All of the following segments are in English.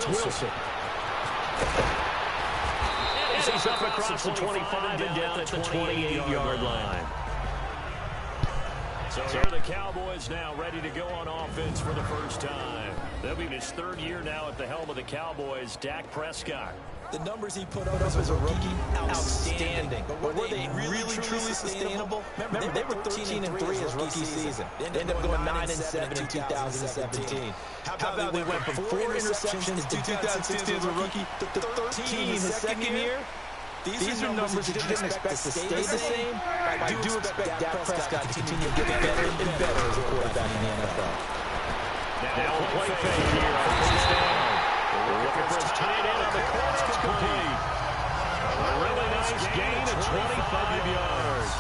Wilson. And he's up across the 25 and down at the 28-yard line. So here are the Cowboys now ready to go on offense for the first time. They'll be in his third year now at the helm of the Cowboys, Dak Prescott. The numbers he put up as a rookie, outstanding. But were they really, truly sustainable? Remember, they were 13-3 his rookie season. They ended up going 9-7 in 2017. How about they went from 4 interceptions in 2016 as a rookie to 13 in his second year? These are numbers that you didn't expect to stay the same. I do expect Dak Prescott to continue to get better and better as a quarterback in the NFL. Now the play fake here on first down. We're looking for his tight end on the corner. It's complete. A really nice gain of 25 yards.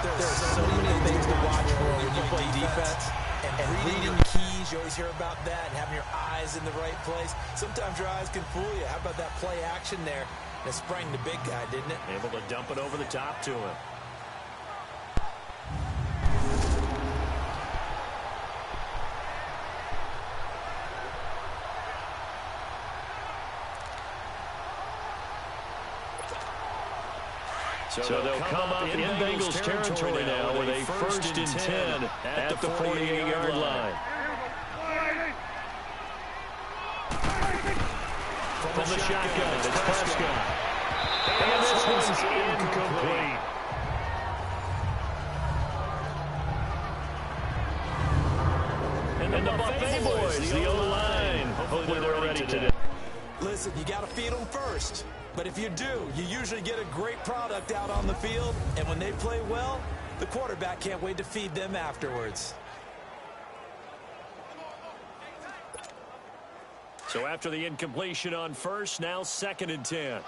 There are so many things to watch for when you play defense. And reading keys, you always hear about that, and having your eyes in the right place. Sometimes your eyes can fool you. How about that play action there? It sprang the big guy, didn't it? Able to dump it over the top to him. So they'll come up in Bengals territory now with a 1st and 10 at the 48-yard line. From the shotgun, it's Prescott. And this one's incomplete. And the Buffet boys, the O-line. Hopefully they're ready today. Listen, you got to feed them first. But if you do, you usually get a great product out on the field. And when they play well, the quarterback can't wait to feed them afterwards. So after the incompletion on first, now 2nd and 10.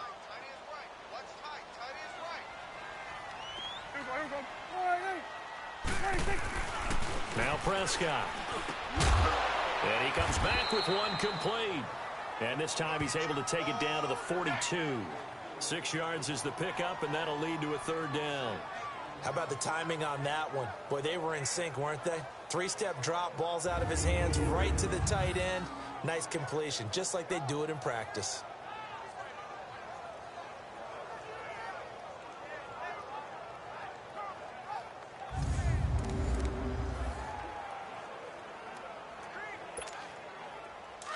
Now Prescott. And he comes back with one complete. And this time he's able to take it down to the 42. 6 yards is the pickup, and that'll lead to a 3rd down. How about the timing on that one? Boy, they were in sync, weren't they? 3-step drop, balls out of his hands, right to the tight end. Nice completion, just like they do it in practice.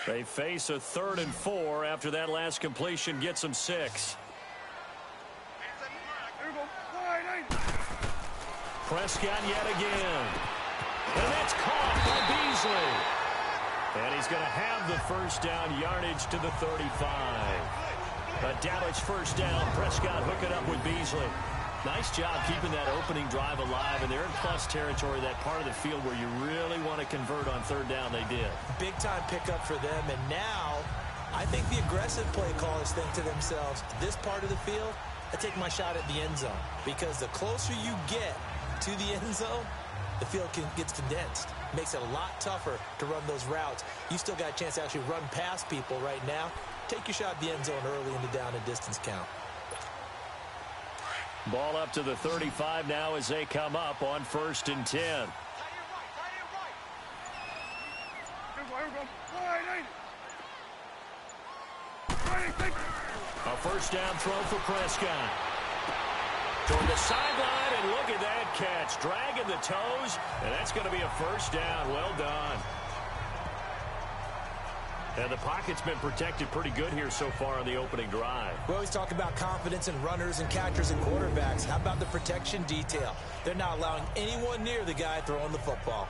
They face a 3rd and 4 after that last completion gets them 6. Prescott yet again. And that's caught by Beasley. And he's going to have the 1st down yardage to the 35. A damaged 1st down. Prescott hooking up with Beasley. Nice job keeping that opening drive alive, and they're in plus territory, that part of the field where you really want to convert on 3rd down. They did. Big-time pickup for them, and now I think the aggressive play callers think to themselves, this part of the field, I take my shot at the end zone, because the closer you get to the end zone, the field gets condensed. Makes it a lot tougher to run those routes. You still got a chance to actually run past people right now. Take your shot at the end zone early in the down and distance count. Ball up to the 35 now as they come up on 1st and 10. A 1st down throw for Prescott. Toward the sideline, and look at that catch. Dragging the toes, and that's going to be a 1st down. Well done. And the pocket's been protected pretty good here so far on the opening drive. We always talk about confidence in runners and catchers and quarterbacks. How about the protection detail? They're not allowing anyone near the guy throwing the football.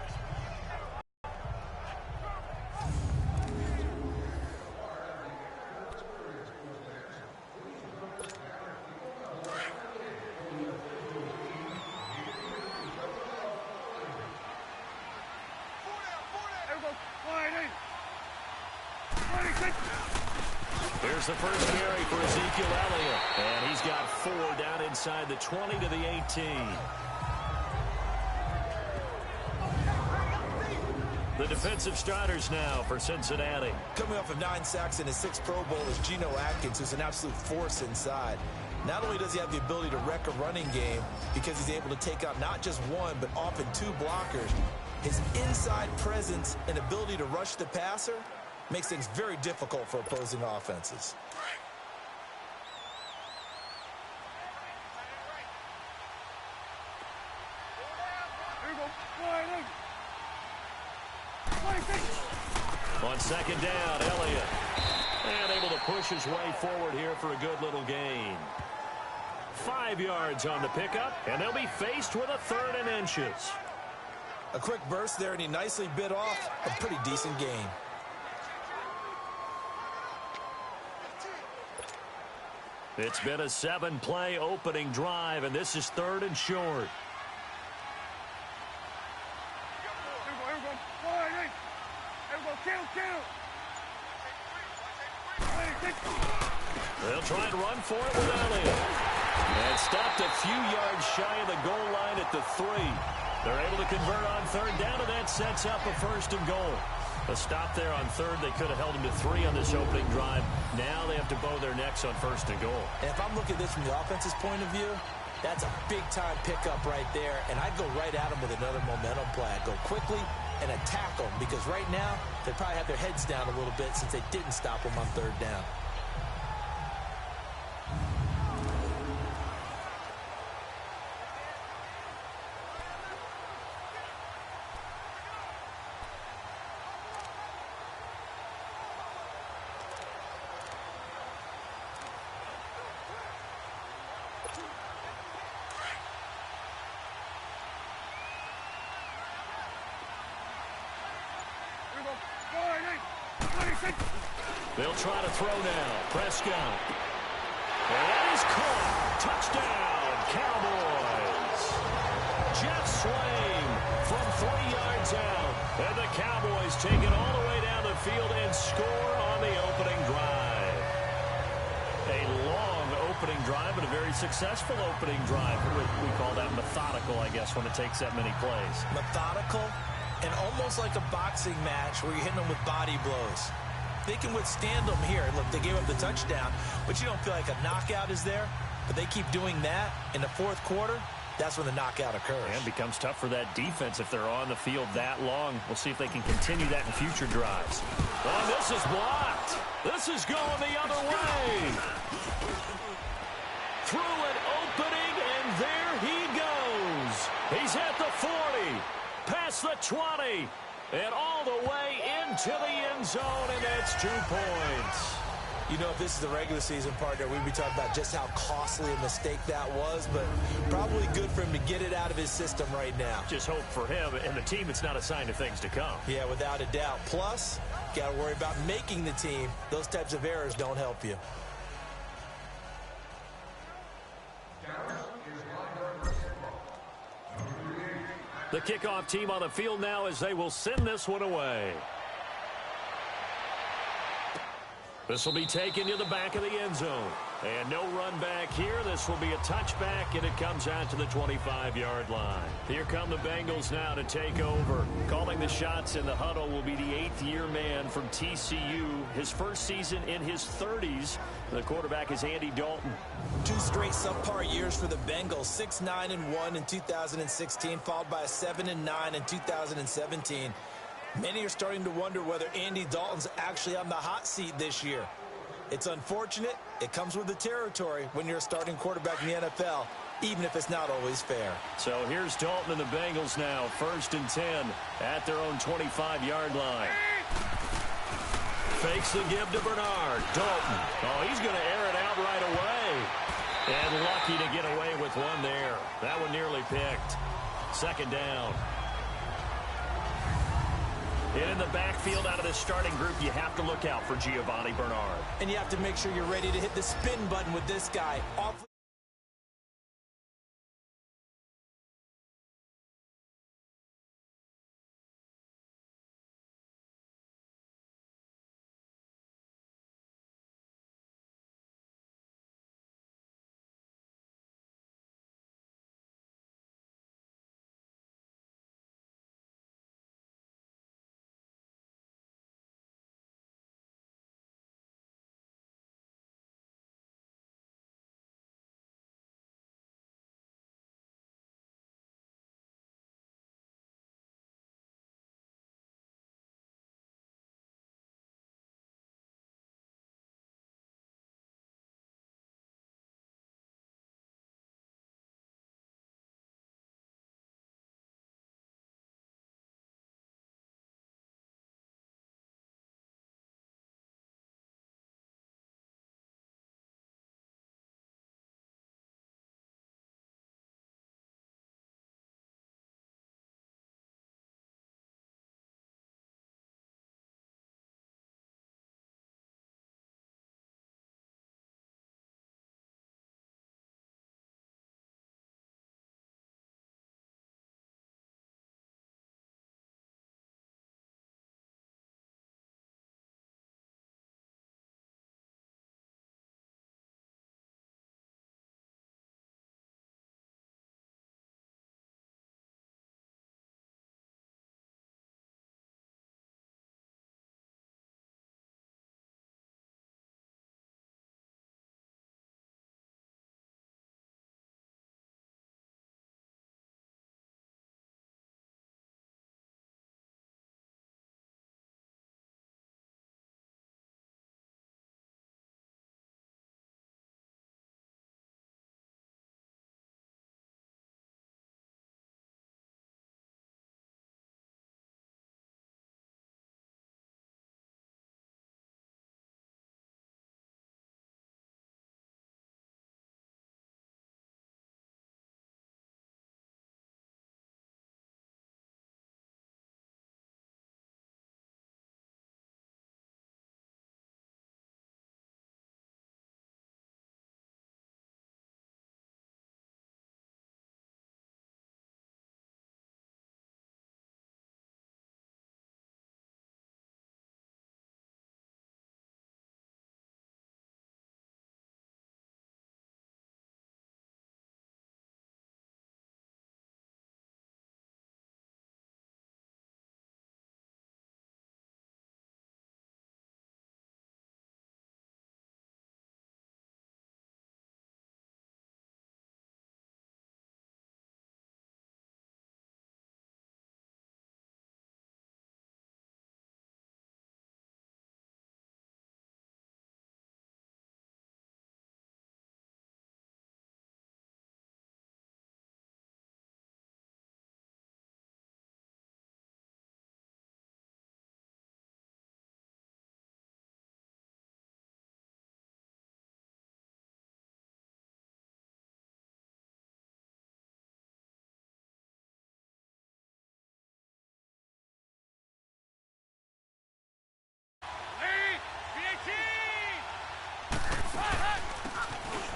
Here's the first carry for Ezekiel Elliott. And he's got 4 down inside the 20 to the 18. The defensive starters now for Cincinnati. Coming off of 9 sacks in his 6th Pro Bowl is Geno Atkins, who's an absolute force inside. Not only does he have the ability to wreck a running game because he's able to take out not just one, but often 2 blockers, his inside presence and ability to rush the passer Makes things very difficult for opposing offenses. On second down, Elliott. And able to push his way forward here for a good little gain. 5 yards on the pickup, and they'll be faced with a 3rd and inches. A quick burst there, and he nicely bit off a pretty decent gain. It's been a 7-play opening drive, and this is 3rd and short. They'll try and run for it with Elliott. And stopped a few yards shy of the goal line at the 3. They're able to convert on 3rd down, and that sets up a 1st and goal. A stop there on 3rd. They could have held him to 3 on this opening drive. Now they have to bow their necks on 1st and goal. And if I'm looking at this from the offense's point of view, that's a big-time pickup right there. And I'd go right at him with another momentum play. I'd go quickly and attack them, because right now they probably have their heads down a little bit since they didn't stop them on 3rd down. They'll try to throw now. Prescott. And that is caught. Touchdown, Cowboys. Jeff Swain from 3 yards out. And the Cowboys take it all the way down the field and score on the opening drive. A long opening drive, but a very successful opening drive. We call that methodical, I guess, when it takes that many plays. Methodical and almost like a boxing match where you're hitting them with body blows. They can withstand them here. Look, they gave up the touchdown, but you don't feel like a knockout is there. But they keep doing that in the 4th quarter. That's when the knockout occurs. And it becomes tough for that defense if they're on the field that long. We'll see if they can continue that in future drives. Oh, this is blocked. This is going the other way. Through an opening, and there he goes. He's at the 40, past the 20. And all the way into the end zone, and that's 2 points. You know, if this is the regular season, partner, we'd be talking about just how costly a mistake that was, but probably good for him to get it out of his system right now. Just hope for him and the team it's not a sign of things to come. Yeah, without a doubt. Plus, got to worry about making the team. Those types of errors don't help you. The kickoff team on the field now as they will send this one away. This will be taken to the back of the end zone. And no run back here. This will be a touchback, and it comes out to the 25-yard line. Here come the Bengals now to take over. Calling the shots in the huddle will be the 8th-year man from TCU. His first season in his 30s. The quarterback is Andy Dalton. 2 straight subpar years for the Bengals. 6-9-1 in 2016, followed by a 7-9 in 2017. Many are starting to wonder whether Andy Dalton's actually on the hot seat this year. It's unfortunate. It comes with the territory when you're a starting quarterback in the NFL, even if it's not always fair. So here's Dalton and the Bengals now. 1st and 10 at their own 25-yard line. Fakes the give to Bernard. Dalton. Oh, he's going to air it out right away. And lucky to get away with one there. That one nearly picked. 2nd down. And in the backfield out of the starting group, you have to look out for Giovanni Bernard. And you have to make sure you're ready to hit the spin button with this guy.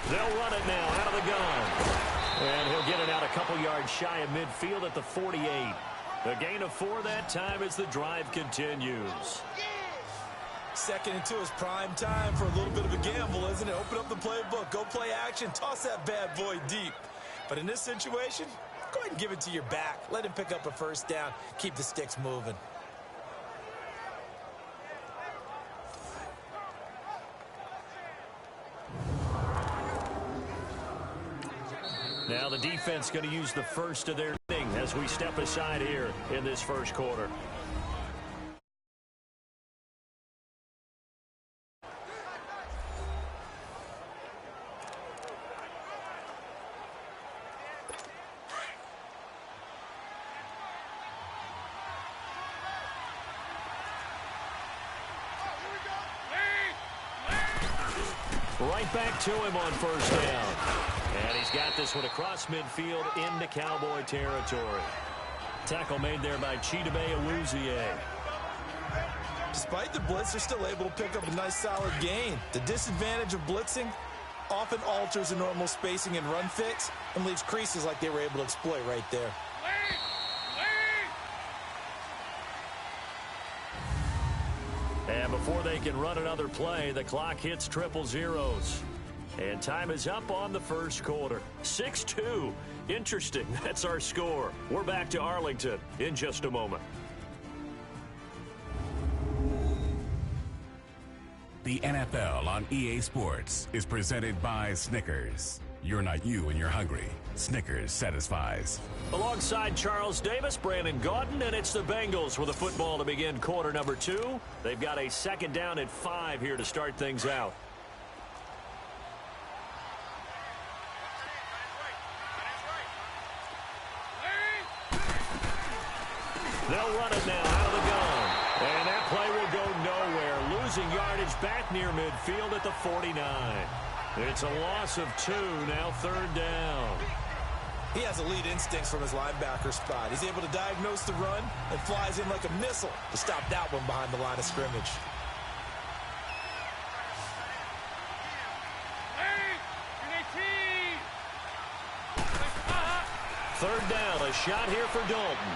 They'll run it now out of the gun. And he'll get it out a couple yards shy of midfield at the 48. A gain of 4 that time as the drive continues. Second and 2 is prime time for a little bit of a gamble, isn't it? Open up the playbook, go play action, toss that bad boy deep. But in this situation, go ahead and give it to your back. Let him pick up a first down. Keep the sticks moving. Now the defense going to use the first of their inning as we step aside here in this first quarter. Right back to him on first down. And he's got this one across midfield into Cowboy territory. Tackle made there by Chidobe Awuzie. Despite the blitz, they're still able to pick up a nice solid gain. The disadvantage of blitzing often alters the normal spacing and run fits and leaves creases like they were able to exploit right there. And before they can run another play, the clock hits triple zeros. And time is up on the first quarter. 6-2. Interesting. That's our score. We're back to Arlington in just a moment. The NFL on EA Sports is presented by Snickers. You're not you when you're hungry. Snickers satisfies. Alongside Charles Davis, Brandon Gaudin, and it's the Bengals with a football to begin quarter number 2. They've got a second down at 5 here to start things out. They'll run it now out of the gun. And that play will go nowhere. Losing yardage back near midfield at the 49. It's a loss of 2, now third down. He has elite instincts from his linebacker spot. He's able to diagnose the run and flies in like a missile to stop that one behind the line of scrimmage. Third down, a shot here for Dalton.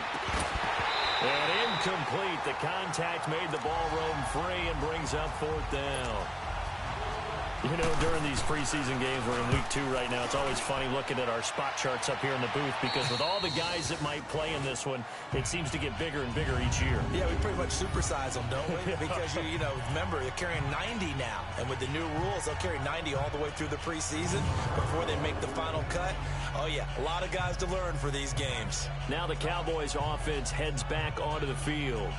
And incomplete. The contact made the ball roam free and brings up fourth down. You know, during these preseason games, we're in week 2 right now, it's always funny looking at our spot charts up here in the booth because with all the guys that might play in this one, it seems to get bigger and bigger each year. Yeah, we pretty much supersize them, don't we? Because, you know, remember, they're carrying 90 now. And with the new rules, they'll carry 90 all the way through the preseason before they make the final cut. Oh, yeah, a lot of guys to learn for these games. Now the Cowboys offense heads back onto the field.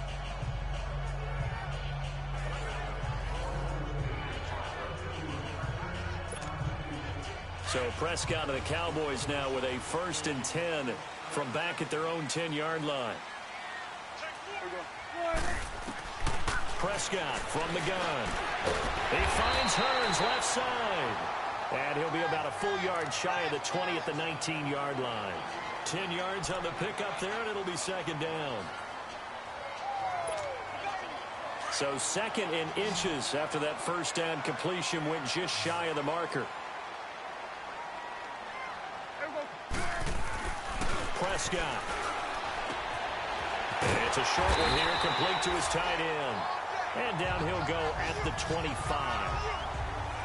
So Prescott of the Cowboys now with a 1st and 10 from back at their own 10-yard line. Prescott from the gun. He finds Hearns left side. And he'll be about a full yard shy of the 20 at the 19-yard line. 10 yards on the pickup there, and it'll be second down. So second in inches after that first down completion went just shy of the marker. Prescott. And it's a short one here, complete to his tight end. And down he'll go at the 25.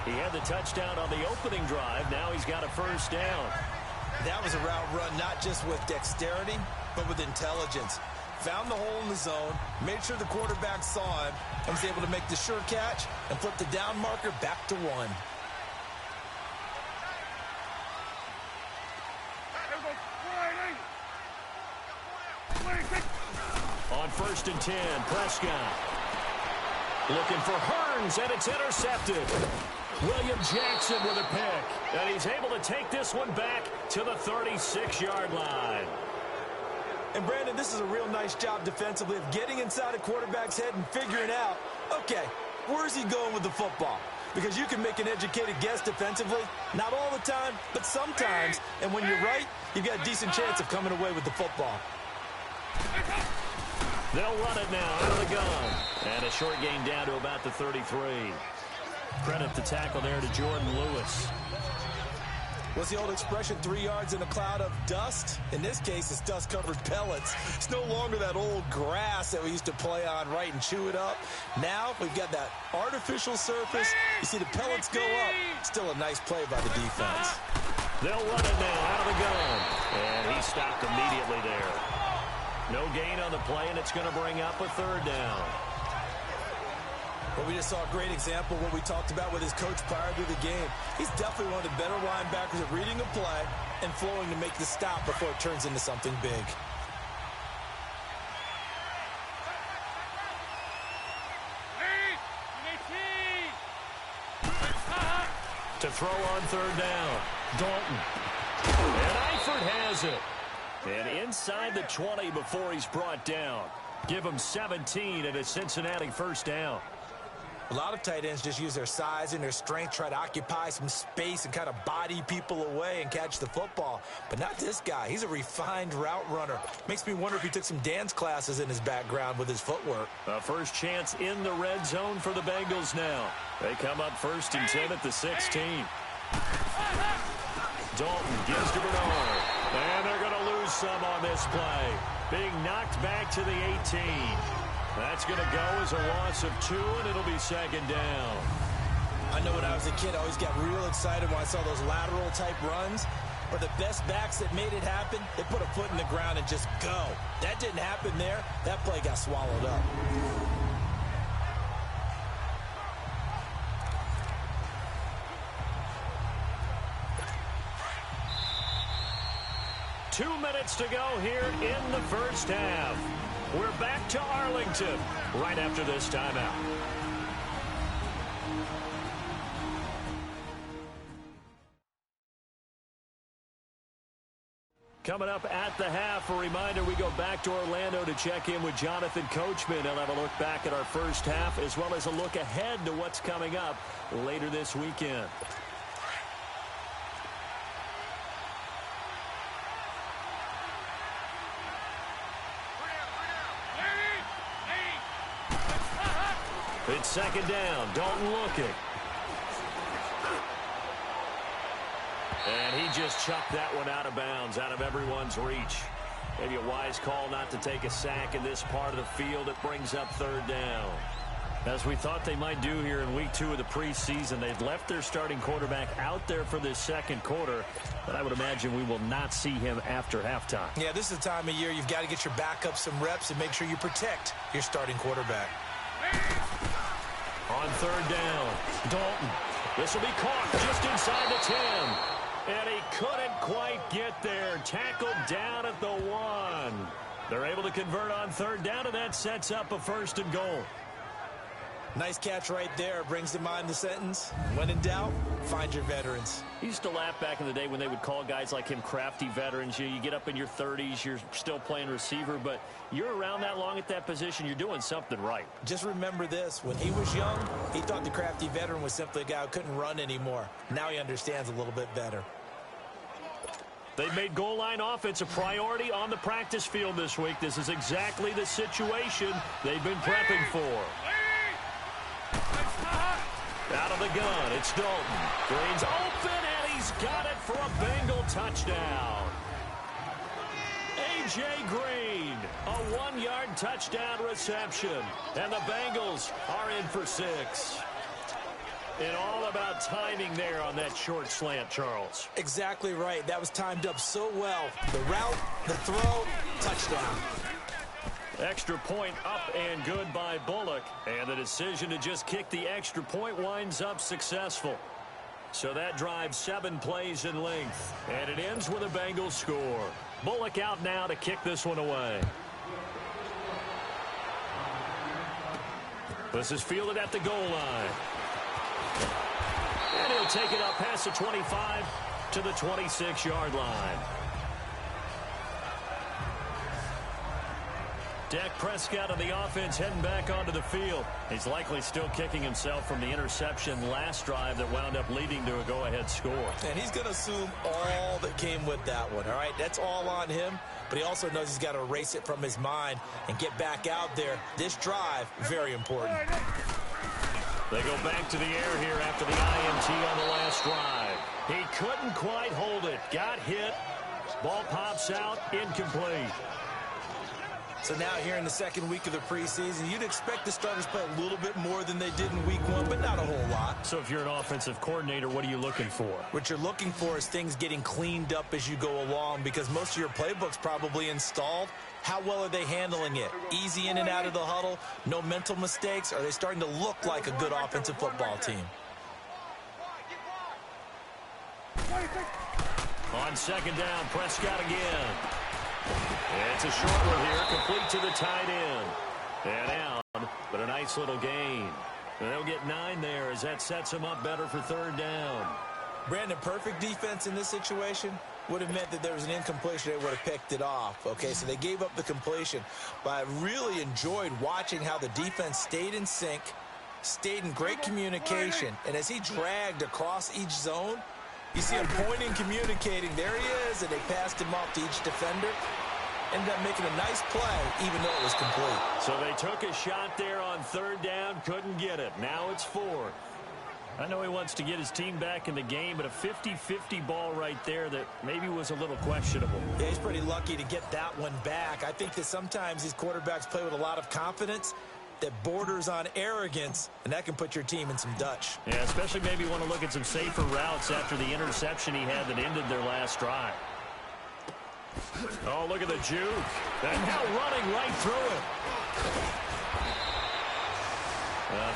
He had the touchdown on the opening drive. Now he's got a first down. That was a route run not just with dexterity, but with intelligence. Found the hole in the zone, made sure the quarterback saw him, and was able to make the sure catch and flip the down marker back to 1. On 1st and 10, Prescott. Looking for Hearns, and it's intercepted. William Jackson with a pick. And he's able to take this one back to the 36-yard line. And, Brandon, this is a real nice job defensively of getting inside a quarterback's head and figuring out, okay, where's he going with the football? Because you can make an educated guess defensively, not all the time, but sometimes. And when you're right, you've got a decent chance of coming away with the football. They'll run it now out of the gun. And a short gain down to about the 33. Credit the tackle there to Jordan Lewis. What's the old expression, 3 yards in a cloud of dust? In this case, it's dust-covered pellets. It's no longer that old grass that we used to play on, right, and chew it up. Now we've got that artificial surface. You see the pellets go up. Still a nice play by the defense. They'll run it now out of the gun. And he stopped immediately there. No gain on the play, and it's going to bring up a third down. Well, we just saw a great example of what we talked about with his coach prior to the game. He's definitely one of the better linebackers at reading a play and flowing to make the stop before it turns into something big. To throw on third down, Dalton. And Eifert has it. And inside the 20 before he's brought down. Give him 17 and a Cincinnati first down. A lot of tight ends just use their size and their strength, try to occupy some space and kind of body people away and catch the football. But not this guy. He's a refined route runner. Makes me wonder if he took some dance classes in his background with his footwork. A first chance in the red zone for the Bengals now. They come up 1st and 10 at the 16. Dalton gives to Bernard. And they're going to lose some on this play. Being knocked back to the 18. That's going to go as a loss of 2, and it'll be second down. I know when I was a kid, I always got real excited when I saw those lateral-type runs. But the best backs that made it happen, they put a foot in the ground and just go. That didn't happen there. That play got swallowed up. Two minutes to go here in the first half. We're back to Arlington right after this timeout. Coming up at the half, a reminder, we go back to Orlando to check in with Jonathan Coachman. He'll have a look back at our first half as well as a look ahead to what's coming up later this weekend. It's second down. Dalton looking. And he just chucked that one out of bounds, out of everyone's reach. Maybe a wise call not to take a sack in this part of the field. It brings up third down. As we thought they might do here in week 2 of the preseason, they've left their starting quarterback out there for this second quarter. But I would imagine we will not see him after halftime. Yeah, this is the time of year you've got to get your backup some reps and make sure you protect your starting quarterback. On third down, Dalton. This will be caught just inside the 10. And he couldn't quite get there. Tackled down at the 1. They're able to convert on third down, and that sets up a 1st and goal. Nice catch right there. Brings to mind the sentence, when in doubt, find your veterans. He used to laugh back in the day when they would call guys like him crafty veterans. You get up in your 30s, you're still playing receiver, but you're around that long at that position, you're doing something right. Just remember this. When he was young, he thought the crafty veteran was simply a guy who couldn't run anymore. Now he understands a little bit better. They've made goal line offense a priority on the practice field this week. This is exactly the situation they've been prepping for. Out of the gun, it's Dalton. Green's open, and he's got it for a Bengal touchdown. A.J. Green, a 1-yard touchdown reception. And the Bengals are in for 6. And all about timing there on that short slant, Charles. Exactly right. That was timed up so well. The route, the throw, touchdown. Extra point up and good by Bullock. And the decision to just kick the extra point winds up successful. So that drives 7 plays in length. And it ends with a Bengals score. Bullock out now to kick this one away. This is fielded at the goal line. And he'll take it up past the 25 to the 26-yard line. Dak Prescott of the offense heading back onto the field. He's likely still kicking himself from the interception last drive that wound up leading to a go-ahead score. And he's going to assume all that came with that one, all right? That's all on him, but he also knows he's got to erase it from his mind and get back out there. This drive, very important. They go back to the air here after the INT on the last drive. He couldn't quite hold it. Got hit. Ball pops out. Incomplete. So now here in the second week of the preseason, you'd expect the starters play a little bit more than they did in week one, but not a whole lot. So if you're an offensive coordinator, what are you looking for? What you're looking for is things getting cleaned up as you go along, because most of your playbook's probably installed. How well are they handling it? Easy in and out of the huddle? No mental mistakes? Are they starting to look like a good offensive football team? On second down, Prescott again. It's a short one here, complete to the tight end. And out, but a nice little gain. And they'll get 9 there as that sets them up better for third down. Brandon, perfect defense in this situation would have meant that there was an incompletion. They would have picked it off. Okay, so they gave up the completion. But I really enjoyed watching how the defense stayed in sync, stayed in great communication. And as he dragged across each zone, you see him pointing, communicating. There he is, and they passed him off to each defender. Ended up making a nice play, even though it was complete. So they took a shot there on third down, couldn't get it. Now it's 4. I know he wants to get his team back in the game, but a 50-50 ball right there that maybe was a little questionable. Yeah, he's pretty lucky to get that one back. I think that sometimes these quarterbacks play with a lot of confidence that borders on arrogance, and that can put your team in some Dutch. Yeah, especially maybe want to look at some safer routes after the interception he had that ended their last drive. Oh, look at the juke. And now running right through it.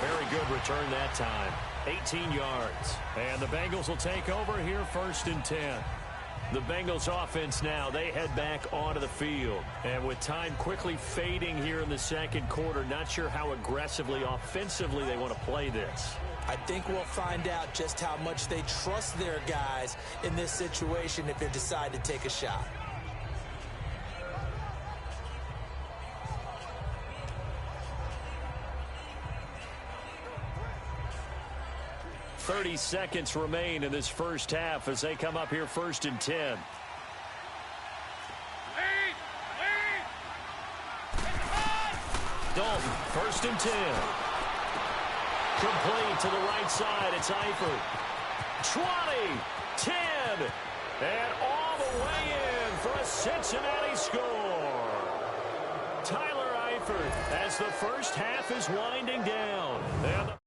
Very good return that time. 18 yards. And the Bengals will take over here, 1st and 10. The Bengals offense now, they head back onto the field. And with time quickly fading here in the second quarter, not sure how aggressively, offensively they want to play this. I think we'll find out just how much they trust their guys in this situation if they decide to take a shot. 30 seconds remain in this first half as they come up here 1st and 10. Dalton, 1st and 10. Complete to the right side. It's Eifert. 20, 10, and all the way in for a Cincinnati score. Tyler Eifert as the first half is winding down. And the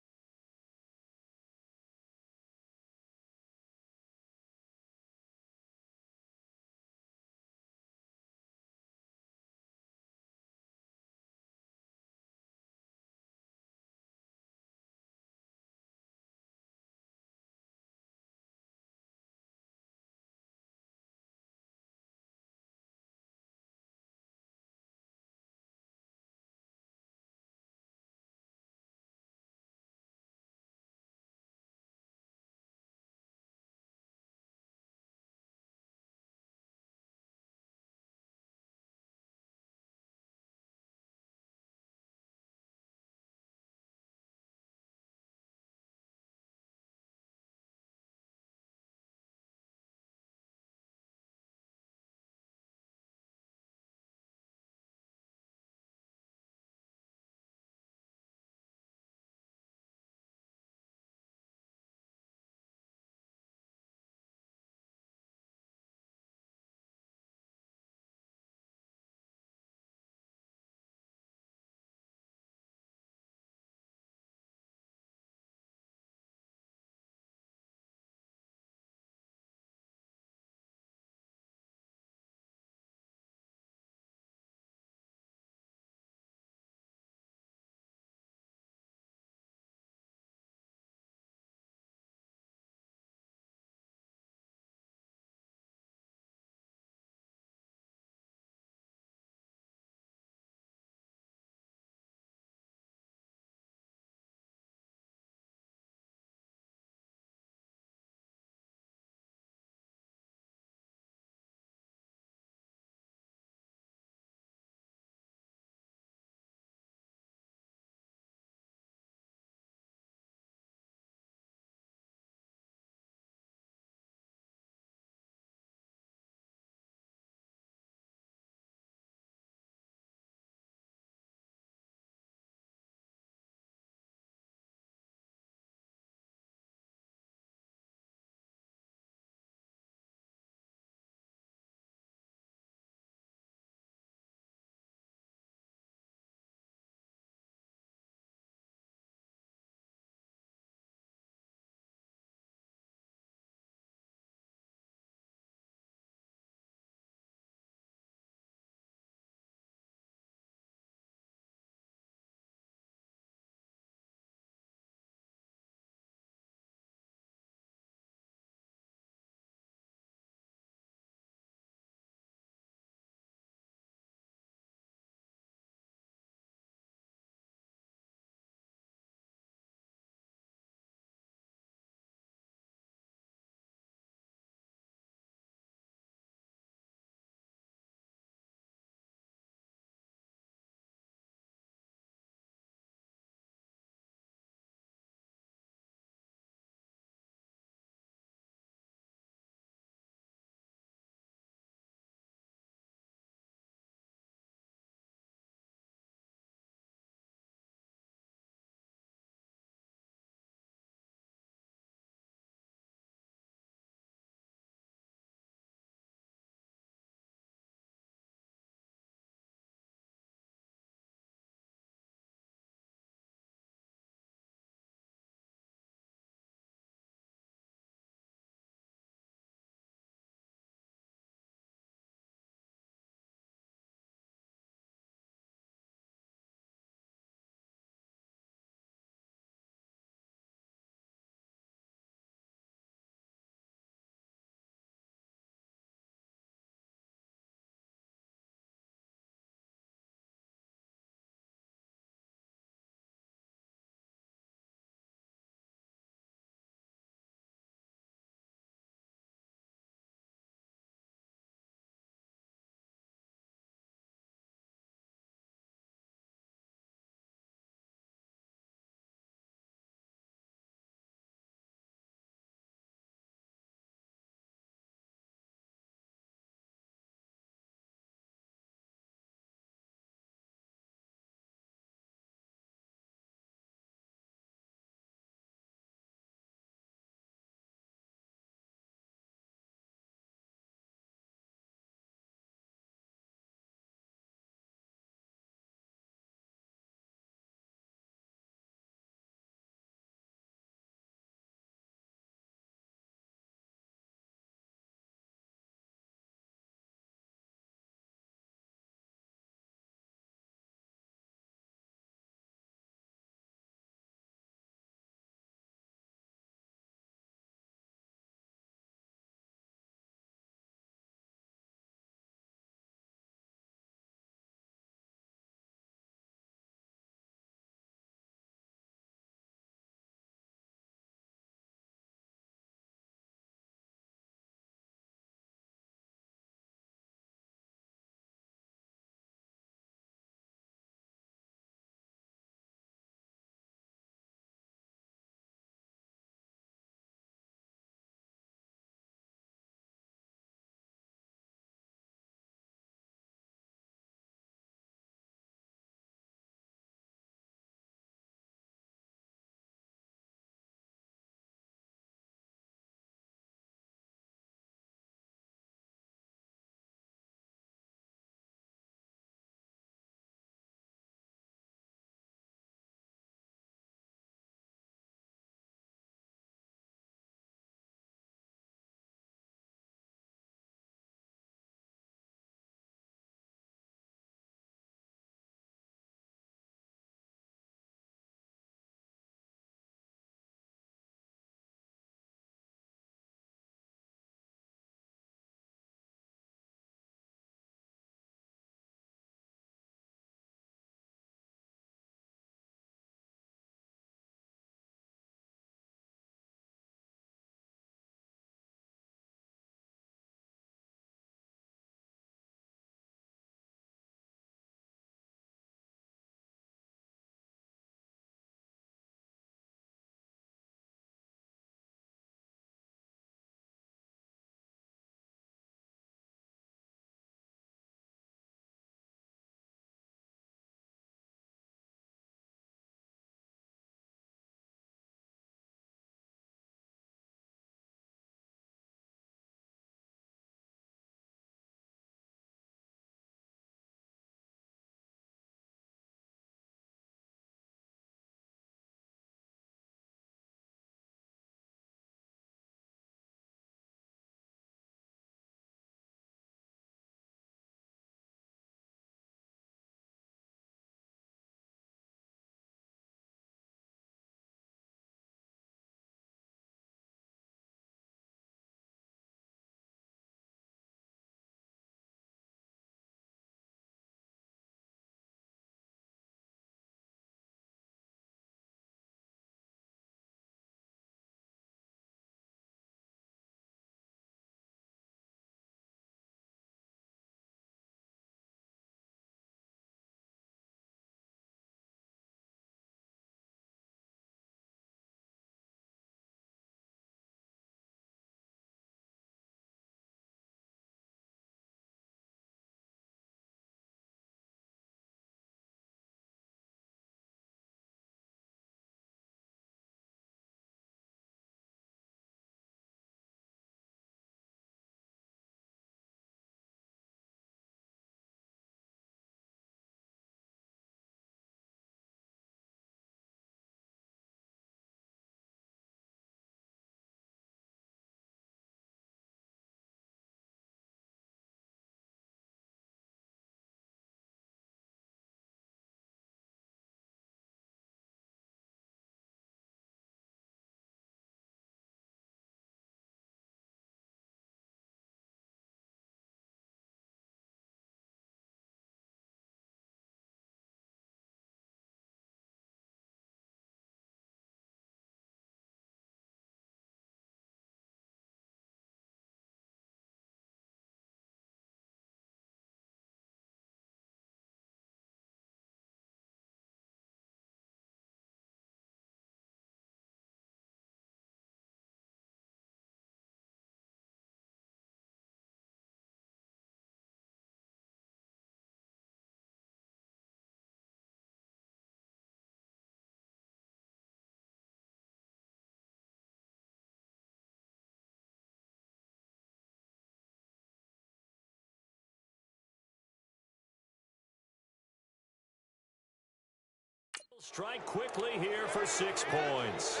Strike quickly here for 6 points.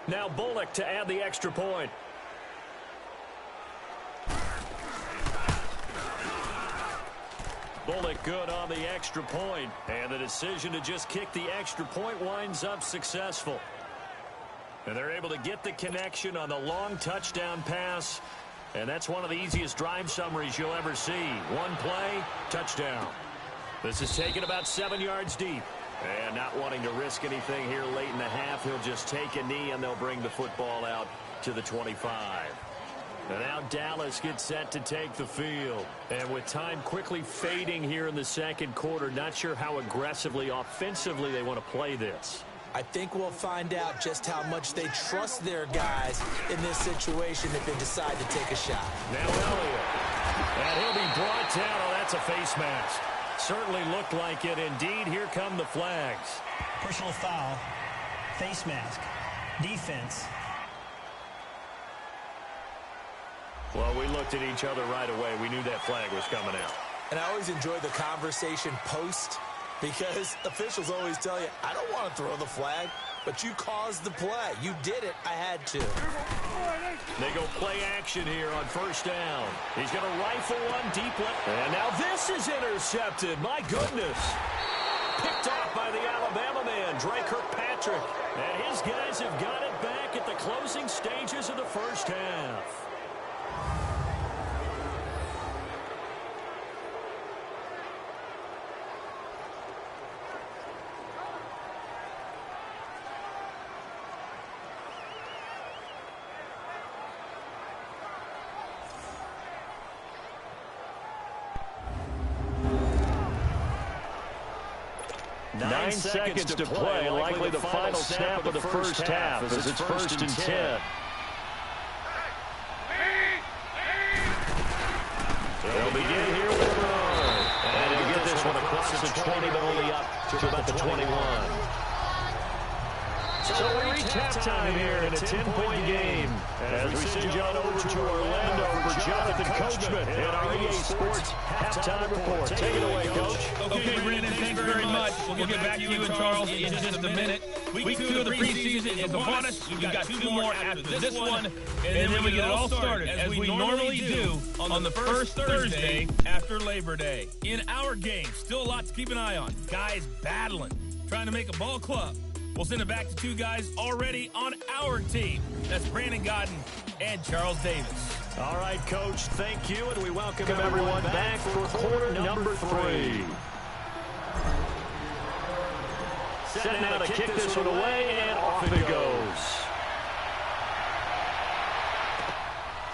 Now Bullock to add the extra point. Bullock good on the extra point, and the decision to just kick the extra point winds up successful. And they're able to get the connection on the long touchdown pass, and that's one of the easiest drive summaries you'll ever see. One play, touchdown. This is taken about 7 yards deep. And not wanting to risk anything here late in the half, he'll just take a knee, and they'll bring the football out to the 25. And now Dallas gets set to take the field. And with time quickly fading here in the second quarter, not sure how aggressively, offensively they want to play this. I think we'll find out just how much they trust their guys in this situation if they decide to take a shot. Now Elliott. And he'll be brought down. Oh, that's a face mask. Certainly looked like it. Indeed, here come the flags. Personal foul, face mask, defense. Well, we looked at each other right away. We knew that flag was coming out. And I always enjoy the conversation post because officials always tell you, I don't want to throw the flag, but you caused the play. You did it. I had to. They go play action here on first down. He's going to rifle one deep left. And now this is intercepted. My goodness. Picked off by the Alabama man, Dre Kirkpatrick. And his guys have got it back at the closing stages of the first half. Nine seconds to play, likely the final snap of the first half as it's 1st and 10. They'll begin here with a run. And he'll get this one across the 20, but only up to about the 21. So we reach halftime here in a 10-point game as we send John over to Orlando for Jonathan Coachman in our EA Sports Halftime Report. Take it away, Coach. Okay, Brandon, thanks very much. We'll get back to you and Charles in just a minute. Week 2 of the preseason is upon us. We've got 2 more after this one, and then we get it all started, as we normally do, on the first Thursday after Labor Day. In our game, still a lot to keep an eye on. Guys battling, trying to make a ball club. We'll send it back to 2 guys already on our team. That's Brandon Godden and Charles Davis. All right, Coach, thank you, and we welcome everyone back for quarter number 3. Set now to kick this one away, and off it goes.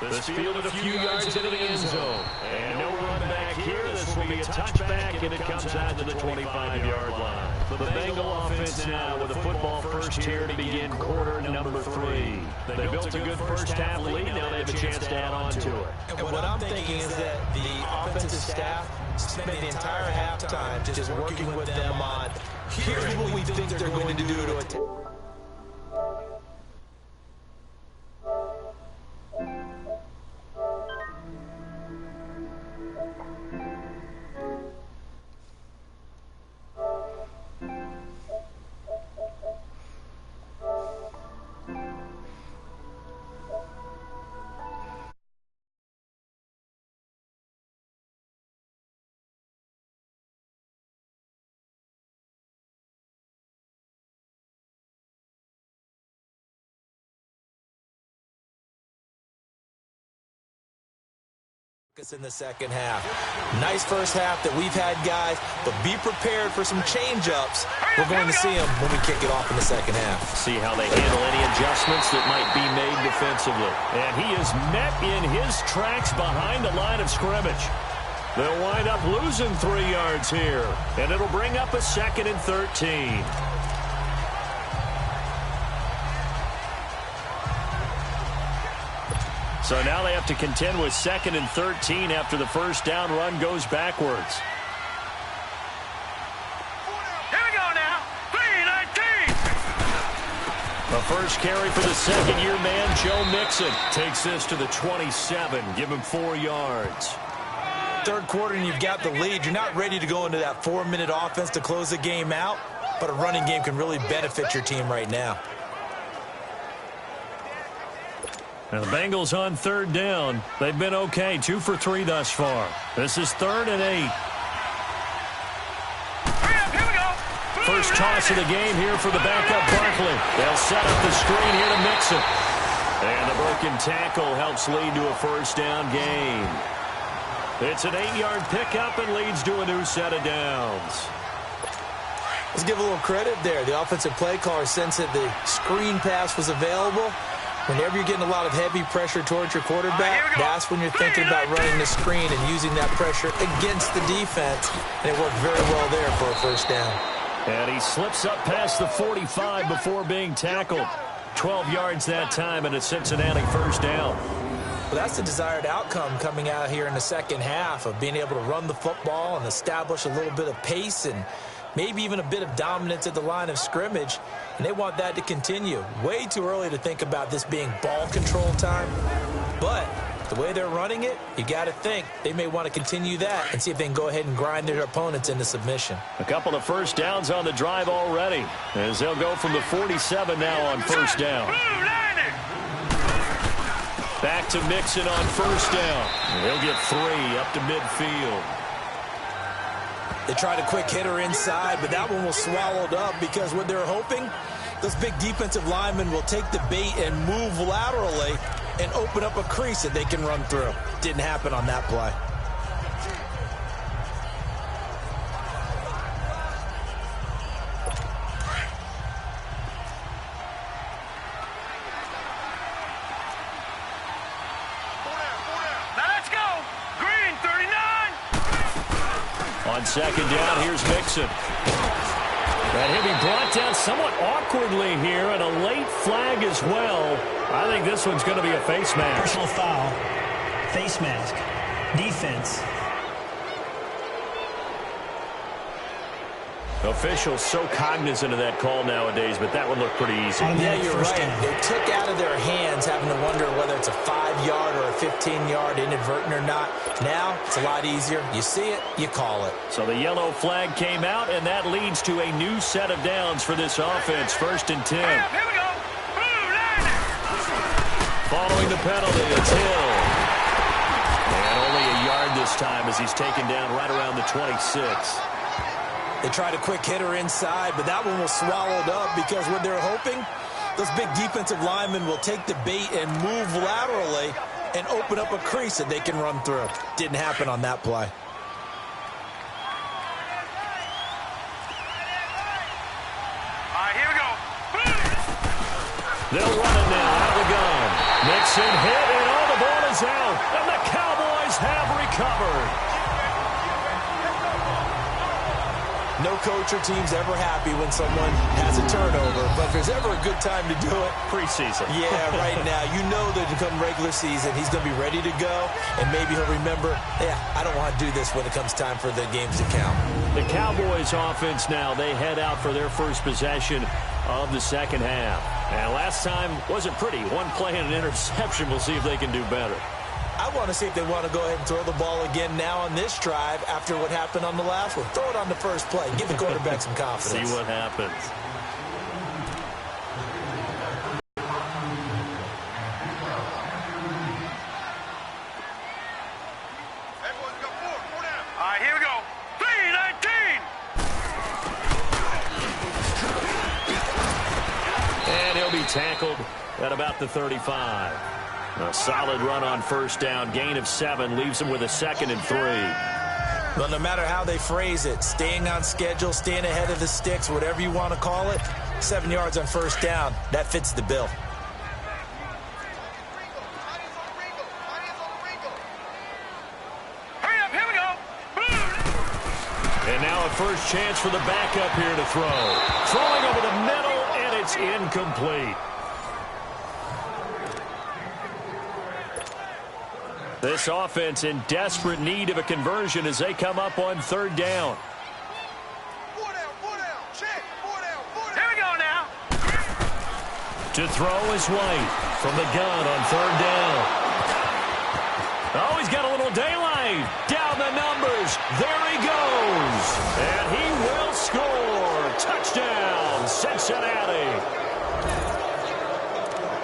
This fielded a few yards into the end zone. And no run back here. This will be a touchback, and it comes out to the 25-yard line. The Bengal offense now with a football first here to begin quarter number 3. They built a good first half lead. Now they have a chance to add on to it. And what I'm thinking is that the offensive staff spent the entire halftime just working with them on, here's what we think they're going to do to attack. In the second half. Nice first half that we've had, guys, but be prepared for some change-ups. We're going to see them when we kick it off in the second half. See how they handle any adjustments that might be made defensively. And he is met in his tracks behind the line of scrimmage. They'll wind up losing 3 yards here, and it'll bring up a 2nd and 13. So now they have to contend with 2nd and 13 after the first down run goes backwards. Here we go now. 3-19. The first carry for the second-year man, Joe Mixon, takes this to the 27. Give him 4 yards. Third quarter and you've got the lead. You're not ready to go into that 4-minute offense to close the game out, but a running game can really benefit your team right now. And the Bengals on third down. They've been okay, 2 for 3 thus far. This is 3rd and 8. First toss of the game here for the backup Barkley. They'll set up the screen here to mix it. And the broken tackle helps lead to a first down gain. It's an 8-yard pickup and leads to a new set of downs. Let's give a little credit there. The offensive play caller sensed that the screen pass was available. Whenever you're getting a lot of heavy pressure towards your quarterback, that's when you're thinking about running the screen and using that pressure against the defense. And it worked very well there for a first down. And he slips up past the 45 before being tackled. 12 yards that time and a Cincinnati first down. Well, that's the desired outcome coming out here in the second half of being able to run the football and establish a little bit of pace and maybe even a bit of dominance at the line of scrimmage. And they want that to continue. Way too early to think about this being ball control time. But the way they're running it, you got to think they may want to continue that and see if they can go ahead and grind their opponents into submission. A couple of first downs on the drive already, as they'll go from the 47 now on first down. Back to Mixon on first down. He'll get 3 up to midfield. They tried a quick hitter inside, but that one was swallowed up because what they're hoping, those big defensive linemen will take the bait and move laterally and open up a crease that they can run through. Didn't happen on that play. Let's go. Green 39. On second down, here's Mixon. And he'll be brought down somewhat awkwardly here, and a late flag as well. I think this one's going to be a face mask. Personal foul, face mask, defense. Officials so cognizant of that call nowadays, but that one looked pretty easy. Yeah, you're right. They took out of their hands having to wonder whether it's a 5-yard or a 15-yard inadvertent or not. Now, it's a lot easier. You see it, you call it. So the yellow flag came out, and that leads to a new set of downs for this offense. 1st and 10. Here we go. Following the penalty, it's Hill. And only a yard this time as he's taken down right around the 26. They tried a quick hitter inside, but that one was swallowed up because what they're hoping, those big defensive linemen will take the bait and move laterally and open up a crease that they can run through. Didn't happen on that play. All right, here we go. They'll run it now out of the gun. Mixon hit, and all the ball is out, and the Cowboys have recovered. No coach or team's ever happy when someone has a turnover, but if there's ever a good time to do it, Preseason. Yeah, right now. You know that come regular season, he's going to be ready to go, and maybe he'll remember, yeah, I don't want to do this when it comes time for the games to count. The Cowboys offense now, they head out for their first possession of the second half. And last time wasn't pretty. One play and an interception. We'll see if they can do better. I want to see if they want to go ahead and throw the ball again now on this drive after what happened on the last one. Throw it on the first play. Give the quarterback some confidence. See what happens. Everyone's got 4 down. All right, here we go. 3-19. And he'll be tackled at about the 35. A solid run on first down. Gain of 7 leaves him with a 2nd and 3. Well, no matter how they phrase it, staying on schedule, staying ahead of the sticks, whatever you want to call it, 7 yards on first down, that fits the bill. Hurry up, here we go. And now a first chance for the backup here to throw. Throwing over the middle, and it's incomplete. This offense in desperate need of a conversion as they come up on third down. 4 down. Check. 4 down. Here we go now. To throw is White from the gun on third down. Oh, he's got a little daylight down the throws. There he goes. And he will score. Touchdown, Cincinnati.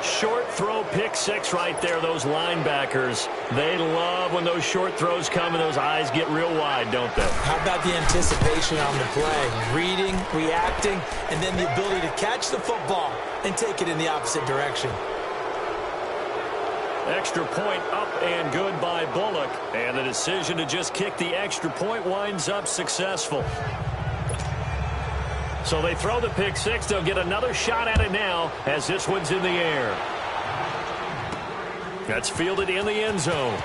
Short throw, pick six right there. Those linebackers, they love when those short throws come and those eyes get real wide, don't they? How about the anticipation on the play? Reading, reacting, and then the ability to catch the football and take it in the opposite direction. Extra point up and good by Bullock. And the decision to just kick the extra point winds up successful. So they throw the pick six. They'll get another shot at it now as this one's in the air. That's fielded in the end zone.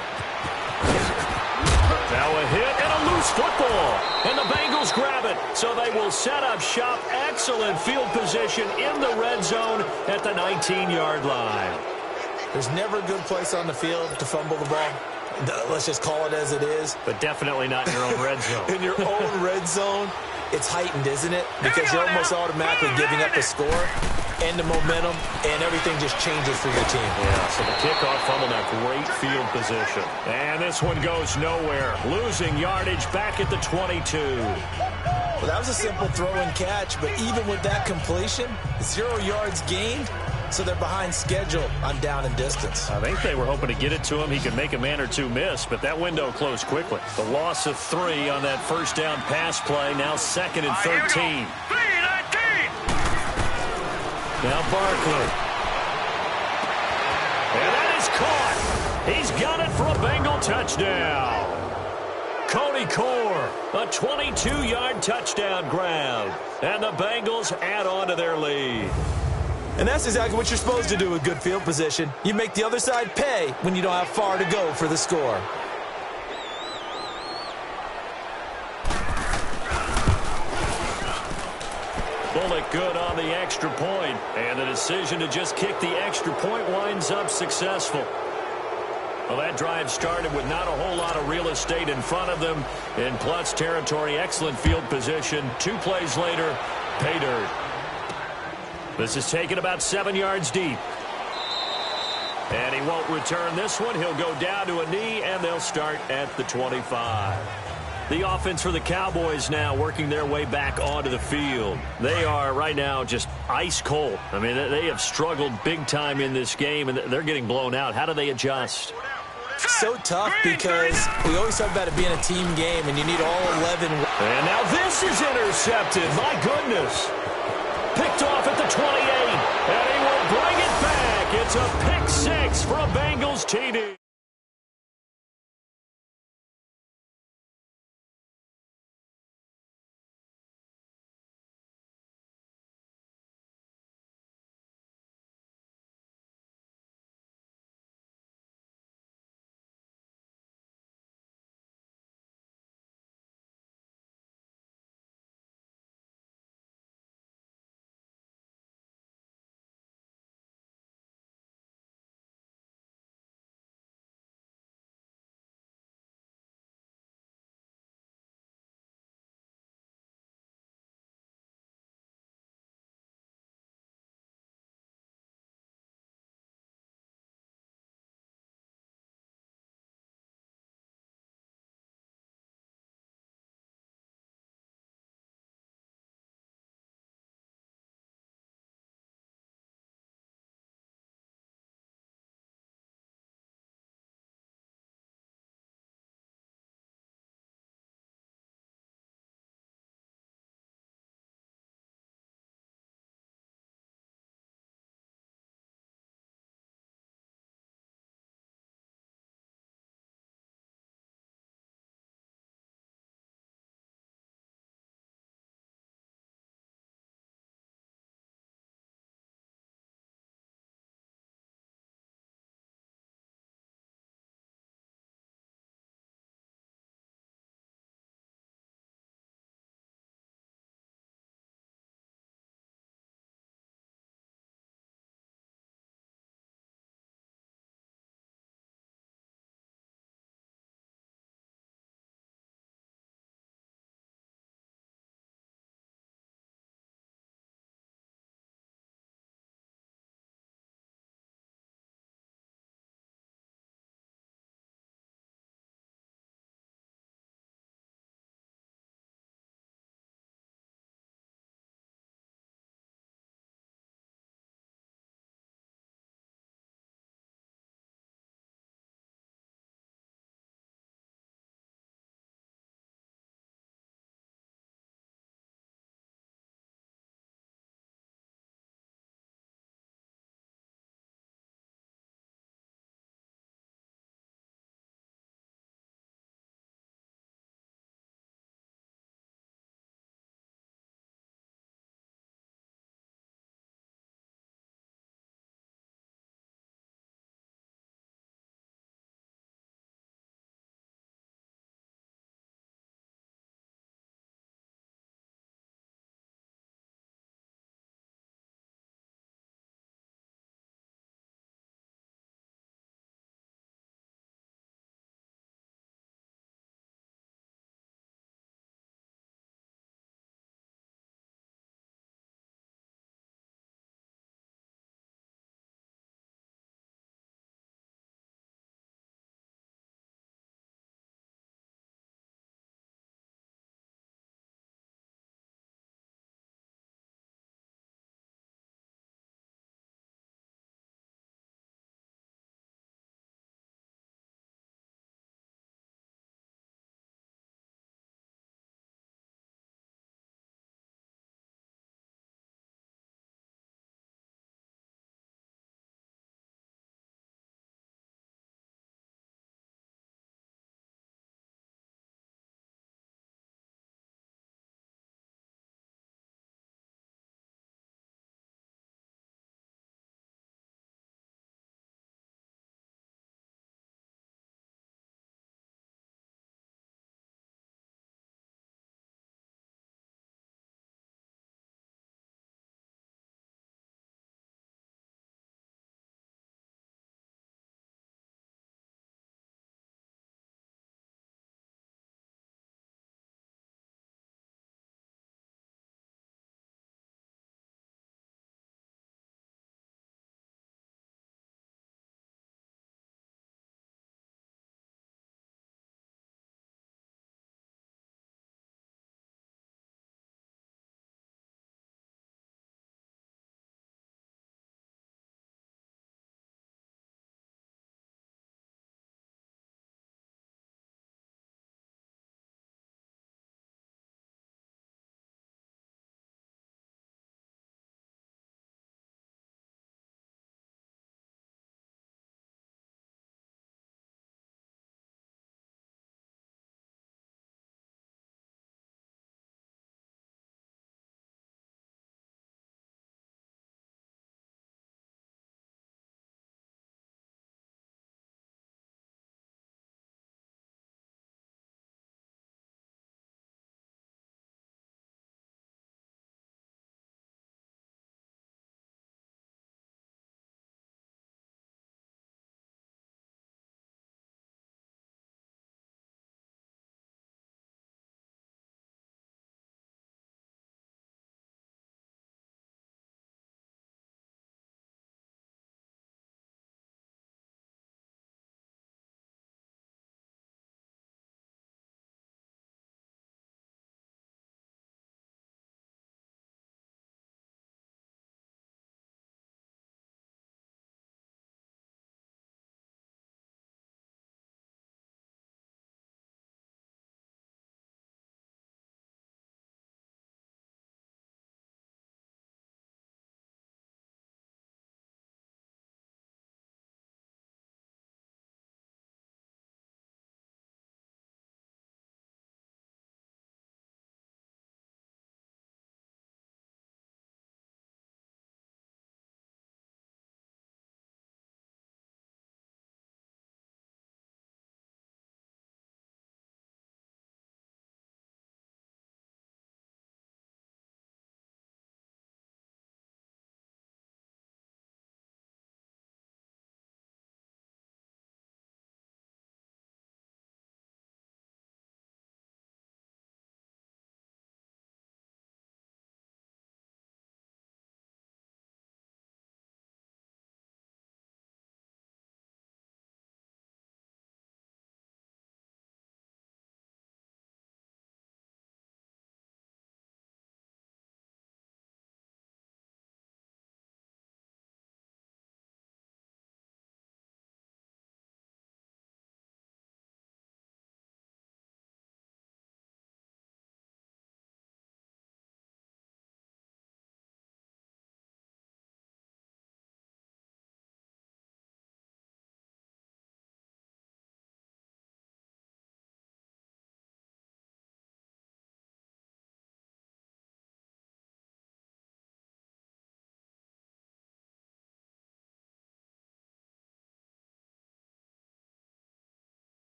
Now a hit and a loose football. And the Bengals grab it. So they will set up shop. Excellent field position in the red zone at the 19-yard line. There's never a good place on the field to fumble the ball. Let's just call it as it is. But definitely not in your own red zone. In your own red zone, it's heightened, isn't it? Because you're almost automatically giving up a score and the momentum, and everything just changes for your team. Yeah, so the kickoff fumble, now great field position. And this one goes nowhere. Losing yardage back at the 22. Well, that was a simple throw and catch, but even with that completion, 0 yards gained, so they're behind schedule on down and distance. I think they were hoping to get it to him. He could make a man or two miss, but that window closed quickly. The loss of 3 on that first down pass play, now 2nd and 13. Now Barkley. And that is caught. He's got it for a Bengal touchdown. Cody Core, a 22-yard touchdown grab. And the Bengals add on to their lead. And that's exactly what you're supposed to do with good field position. You make the other side pay when you don't have far to go for the score. Bullock good on the extra point, and the decision to just kick the extra point winds up successful. Well, that drive started with not a whole lot of real estate in front of them. In plus territory, excellent field position. 2 plays later, pay dirt. This is taken about 7 yards deep. And he won't return this one. He'll go down to a knee, and they'll start at the 25. The offense for the Cowboys now working their way back onto the field. They are right now just ice cold. I mean, they have struggled big time in this game, and they're getting blown out. How do they adjust? So tough because we always talk about it being a team game, and you need all 11. And now this is intercepted. My goodness. Picked off at the 28, and he will bring it back. It's a pick six for a Bengals TD.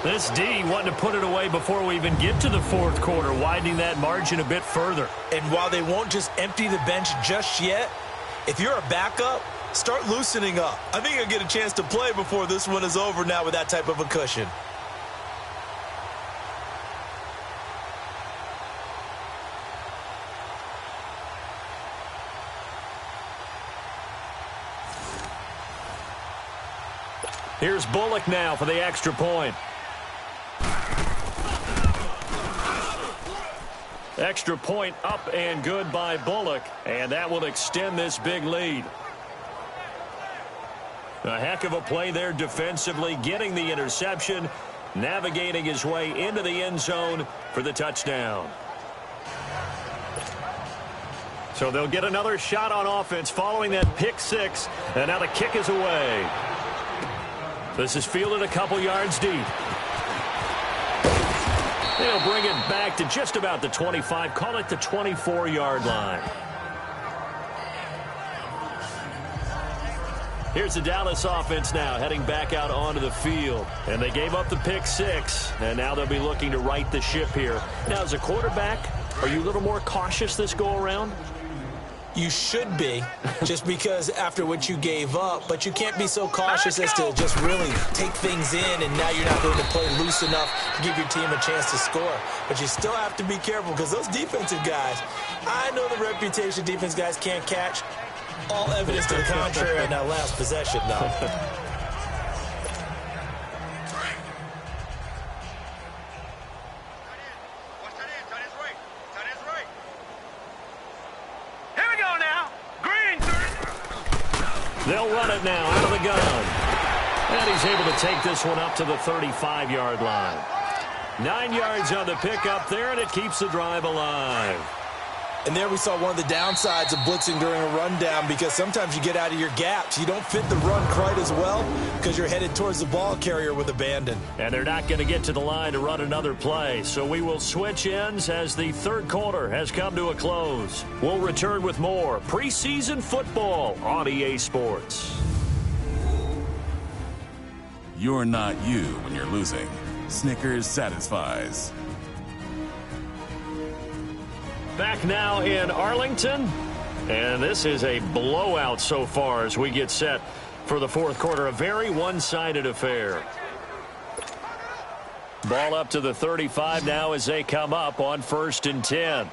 This D wanting to put it away before we even get to the fourth quarter, widening that margin a bit further. And while they won't just empty the bench just yet, if you're a backup, start loosening up. I think you'll get a chance to play before this one is over now with that type of a cushion. Here's Bullock now for the extra point. Extra point up and good by Bullock, and that will extend this big lead. A heck of a play there defensively, getting the interception, navigating his way into the end zone for the touchdown. So they'll get another shot on offense following that pick six, and now the kick is away. This is fielded a couple yards deep. They'll bring it back to just about the 25, call it the 24-yard line. Here's the Dallas offense now heading back out onto the field. And they gave up the pick six, and now they'll be looking to right the ship here. Now, as a quarterback, are you a little more cautious this go-around? You should be, just because after what you gave up, but you can't be so cautious as to just really take things in, and now you're not going to play loose enough to give your team a chance to score. But you still have to be careful, because those defensive guys, I know the reputation defense guys can't catch. All evidence to the contrary in that last possession, though. They'll run it now out of the gun. And he's able to take this one up to the 35-yard line. 9 yards on the pickup there, and it keeps the drive alive. And there we saw one of the downsides of blitzing during a rundown, because sometimes you get out of your gaps. You don't fit the run quite as well because you're headed towards the ball carrier with abandon. And they're not going to get to the line to run another play. So we will switch ends as the third quarter has come to a close. We'll return with more preseason football on EA Sports. You're not you when you're losing. Snickers satisfies. Back now in Arlington, and this is a blowout so far as we get set for the fourth quarter. A very one-sided affair. Ball up to the 35 now as they come up on 1st and 10.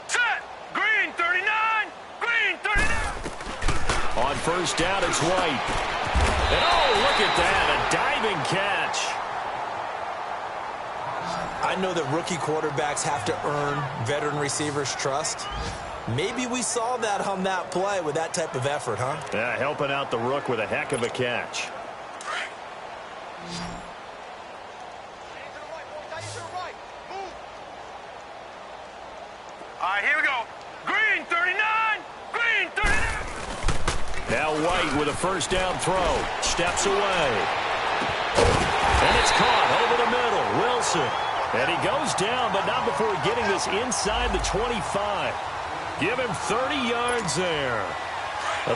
Set! Green 39! Green 39! On 1st down, it's White. And oh, look at that, a diving catch. I know that rookie quarterbacks have to earn veteran receivers' trust. Maybe we saw that on that play with that type of effort, huh? Yeah, helping out the rook with a heck of a catch. All right, here we go. Green 39! Green 39! Now White with a 1st down throw. Steps away. And it's caught over the middle. Wilson. And he goes down, but not before getting this inside the 25. Give him 30 yards there.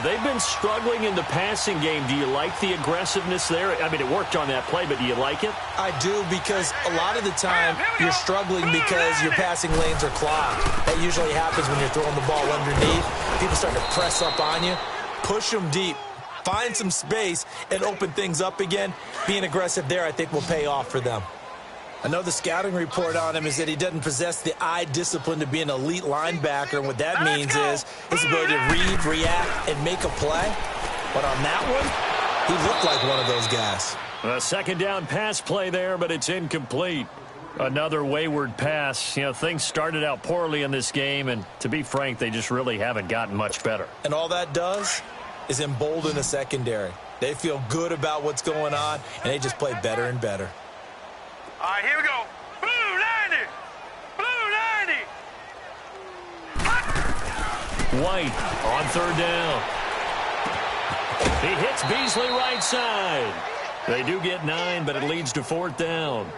They've been struggling in the passing game. Do you like the aggressiveness there? I mean, it worked on that play, but do you like it? I do, because a lot of the time you're struggling because your passing lanes are clogged. That usually happens when you're throwing the ball underneath. People start to press up on you. Push them deep. Find some space and open things up again. Being aggressive there, I think, will pay off for them. I know the scouting report on him is that he doesn't possess the eye discipline to be an elite linebacker, and what that means is his ability to read, react, and make a play. But on that one, he looked like one of those guys. A 2nd down pass play there, but it's incomplete. Another wayward pass. You know, things started out poorly in this game, and to be frank, they just really haven't gotten much better. And all that does is embolden the secondary. They feel good about what's going on, and they just play better and better. All right, here we go. Blue 90! Blue 90! White on 3rd down. He hits Beasley right side. They do get 9, but it leads to 4th down.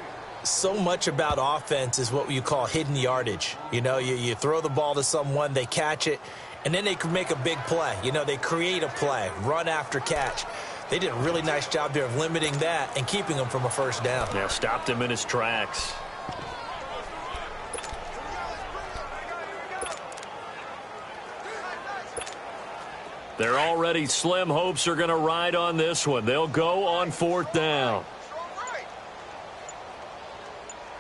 So much about offense is what you call hidden yardage. You know, you throw the ball to someone, they catch it, and then they can make a big play. You know, they create a play, run after catch. They did a really nice job there of limiting that and keeping him from a first down. Yeah, stopped him in his tracks. They're already slim hopes are going to ride on this one. They'll go on 4th down.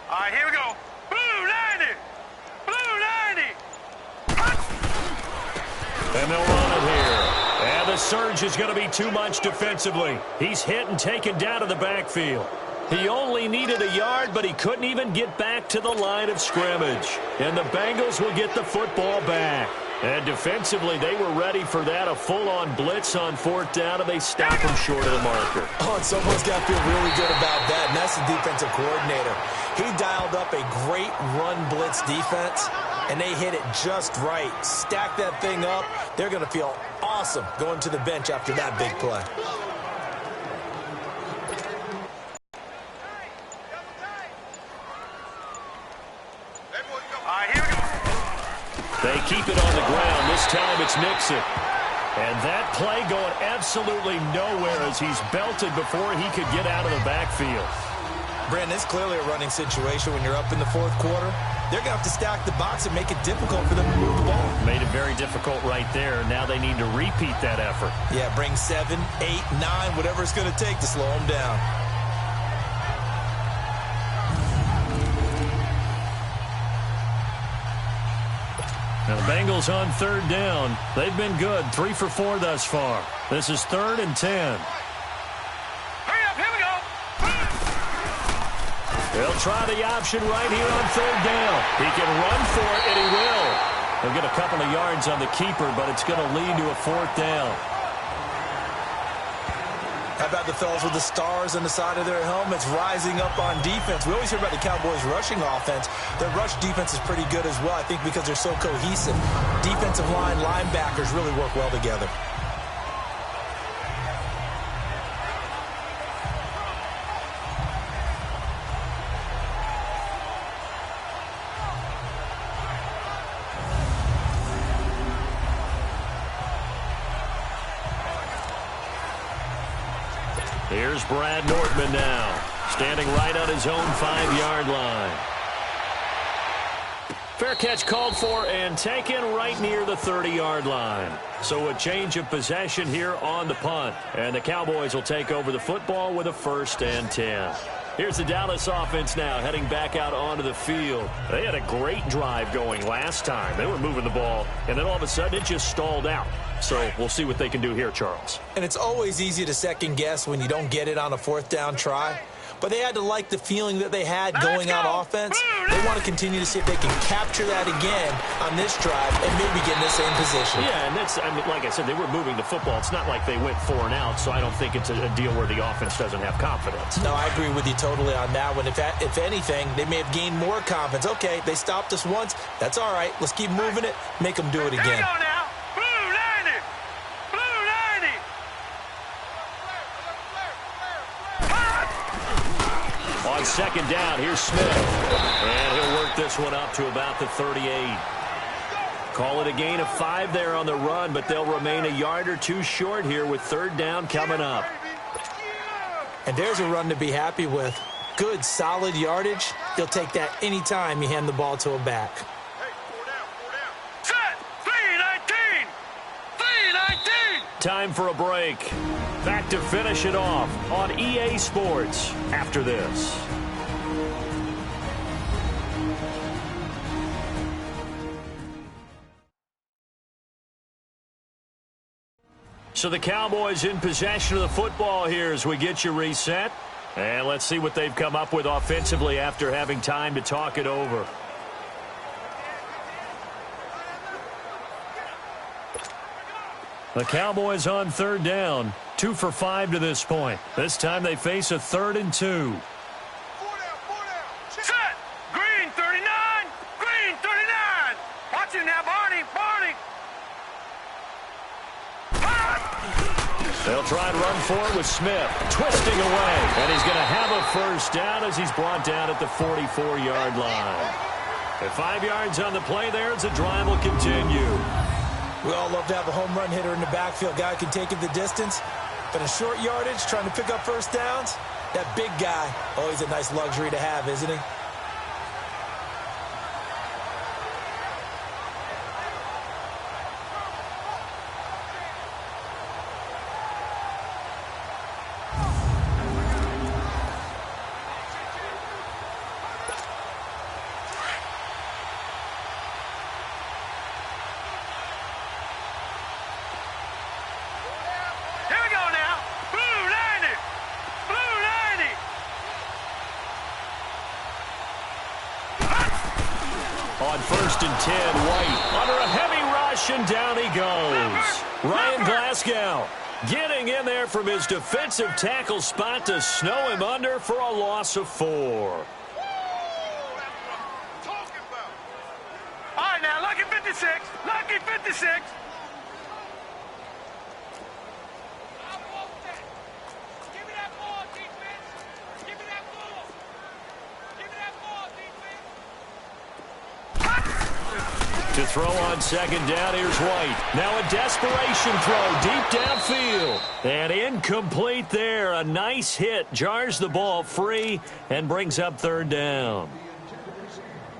All right, here we go. Blue 90. Blue 90. And they'll run it here. And the surge is going to be too much defensively. He's hit and taken down to the backfield. He only needed a yard, but he couldn't even get back to the line of scrimmage. And the Bengals will get the football back. And defensively, they were ready for that, a full-on blitz on 4th down, and they stop him short of the marker. Oh, and someone's got to feel really good about that, and that's the defensive coordinator. He dialed up a great run blitz defense, and they hit it just right. Stack that thing up. They're going to feel awesome going to the bench after that big play. All right, here we go. They keep it on the ground. This time it's Nixon. And that play going absolutely nowhere as he's belted before he could get out of the backfield. Brandon, it's clearly a running situation when you're up in the 4th quarter. They're going to have to stack the box and make it difficult for them to move the ball. Made it very difficult right there. Now they need to repeat that effort. Yeah, bring 7, 8, 9, whatever it's going to take to slow them down. Now the Bengals on 3rd down. They've been good, 3 for 4 thus far. This is 3rd and 10. Hurry up, here we go. They'll try the option right here on 3rd down. He can run for it, and he will. They'll get a couple of yards on the keeper, but it's going to lead to a 4th down. How about the fellas with the stars on the side of their helmets rising up on defense? We always hear about the Cowboys' rushing offense. Their rush defense is pretty good as well, I think, because they're so cohesive. Defensive line, linebackers really work well together. Here's Brad Nortman now, standing right on his own 5-yard line. Fair catch called for and taken right near the 30-yard line. So a change of possession here on the punt. And the Cowboys will take over the football with a 1st and 10. Here's the Dallas offense now heading back out onto the field. They had a great drive going last time. They were moving the ball, and then all of a sudden it just stalled out. So we'll see what they can do here, Charles. And it's always easy to second guess when you don't get it on a 4th down try. But they had to like the feeling that they had going on offense. They want to continue to see if they can capture that again on this drive and maybe get in the same position. Yeah, and that's, I mean, like I said, they were moving the football. It's not like they went 4 and out, so I don't think it's a deal where the offense doesn't have confidence. No, I agree with you totally on that one. If anything, they may have gained more confidence. Okay, they stopped us once. That's all right. Let's keep moving it. Make them do it Here again. we go now. Blue 90. Blue 90. On 2nd down, here's Smith. And he'll work this one up to about the 38. Call it a gain of 5 there on the run, but they'll remain a yard or 2 short here with 3rd down coming up. And there's a run to be happy with. Good, solid yardage. He'll take that anytime you hand the ball to a back. Hey, 4 down, 4 down. Set. 319. 319. Time for a break. Back to finish it off on EA Sports after this. So the Cowboys in possession of the football here as we get you reset. And let's see what they've come up with offensively after having time to talk it over. The Cowboys on 3rd down, 2 for 5 to this point. This time they face a 3rd and 2. 4 down, 4 down. Set. Green 39. Green 39. Watch him now, Barney. Barney. They'll try and run for it with Smith, twisting away. And he's going to have a 1st down as he's brought down at the 44-yard line. At 5 yards on the play there as the drive will continue. We all love to have a home run hitter in the backfield. Guy can take it the distance. But in short yardage, trying to pick up first downs, that big guy, always a nice luxury to have, isn't he? On 1st and 10, White under a heavy rush, and down he goes. Ryan Glasgow getting in there from his defensive tackle spot to snow him under for a loss of 4. All right, now, lucky 56. Lucky 56. To throw on 2nd down, here's White. Now a desperation throw deep downfield. And incomplete there. A nice hit. Jars the ball free and brings up 3rd down.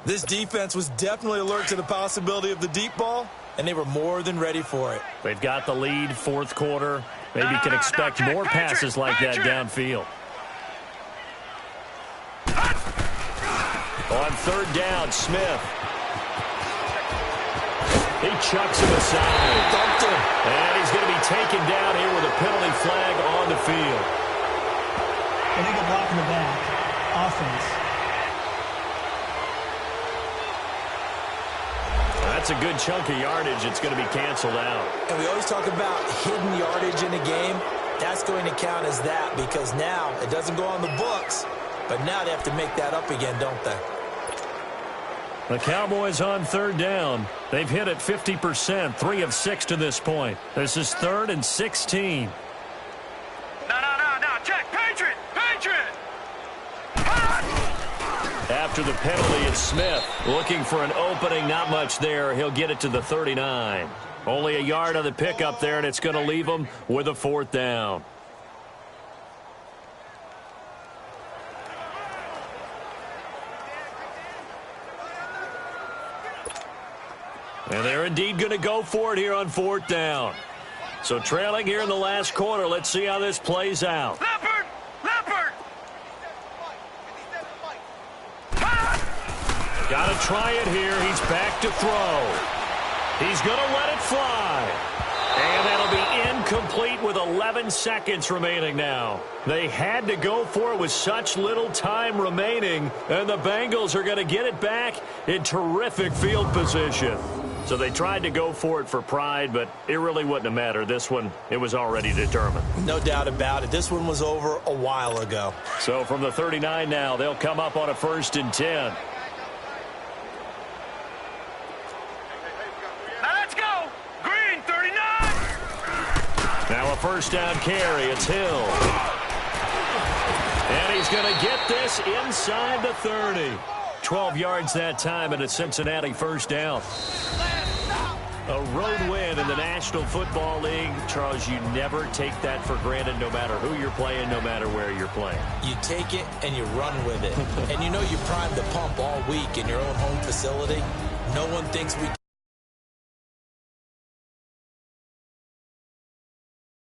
This defense was definitely alert to the possibility of the deep ball, and they were more than ready for it. They've got the lead, 4th quarter. Maybe can expect more passes like that downfield. On 3rd down, Smith. He chucks him aside. Dumped him. And he's going to be taken down here with a penalty flag on the field. Illegal block in the back. Offense. That's a good chunk of yardage. It's going to be canceled out. And we always talk about hidden yardage in a game. That's going to count as that because now it doesn't go on the books, but now they have to make that up again, don't they? The Cowboys on 3rd down. They've hit it 50%, 3 of 6 to this point. This is 3rd and 16. No. Check. Patriot. After the penalty, it's Smith. Looking for an opening, not much there. He'll get it to the 39. Only a yard on the pickup there, and it's going to leave him with a 4th down. And they're indeed going to go for it here on 4th down. So trailing here in the last quarter. Let's see how this plays out. Leopard. Got to try it here. He's back to throw. He's going to let it fly. And that'll be incomplete with 11 seconds remaining now. They had to go for it with such little time remaining. And the Bengals are going to get it back in terrific field position. So they tried to go for it for pride, but it really wouldn't have mattered. This one, it was already determined. No doubt about it. This one was over a while ago. So from the 39 now, they'll come up on a 1st and 10. Now let's go. Green 39. Now a 1st down carry. It's Hill. And he's going to get this inside the 30. 12 yards that time, and a Cincinnati 1st down. A road win in the National Football League. Charles, you never take that for granted no matter who you're playing, no matter where you're playing. You take it and you run with it. And you know you primed the pump all week in your own home facility. No one thinks we